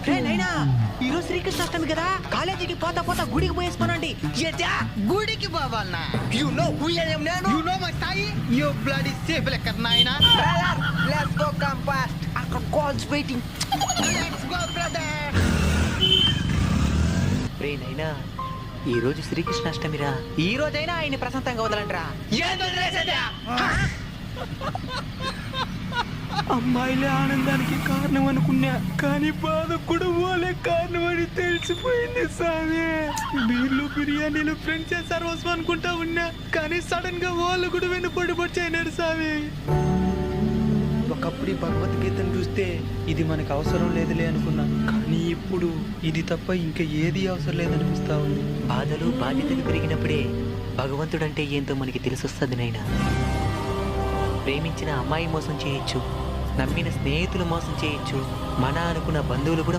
నైనా ఈరోజు శ్రీకృష్ణాష్టమి కదా, కాలేజీకి పోతా పోతా గుడికి పోయేసుకోనండి. గుడికి పోవాలనా? You know who I am నేను? You know my Sai? You bloody సేఫ్ లెక్కర్ నాయనా. లెట్స్ గో కమ్ ఫాస్ట్, అక్కడ calls waiting. Let's go brother. రే నైనా, ఈ రోజు శ్రీకృష్ణాష్టమిరా, ఈ రోజైనా ఆయన్ని ప్రశాంతంగా వదలండిరా. ఏం వదిలేసేదా? అమ్మాయిలే ఆనందానికి కారణం అనుకున్నా, కానీ బాధ కూడా వాళ్ళే కారణం అని తెలిసిపోయింది సామి. బీర్లు బిర్యానీలు ఫ్రెండ్సే సర్వస్వం అనుకుంటా ఉన్నా, కానీ సడన్ గా వాళ్ళు కూడా వెన్నుపడి వచ్చాయినారు సామి. ఒకప్పుడు ఈ భగవద్గీతను చూస్తే ఇది మనకు అవసరం లేదులే అనుకున్నా, కానీ ఇప్పుడు ఇది తప్ప ఇంకా ఏది అవసరం లేదనిపిస్తా ఉంది. బాధలు బాధ్యతలు పెరిగినప్పుడే భగవంతుడంటే ఏంటో మనకి తెలిసొస్తుంది నైనా. ప్రేమించిన అమ్మాయి మోసం చేయొచ్చు, నమ్మిన స్నేహితులు మోసం చేయొచ్చు, మన అనుకున్న బంధువులు కూడా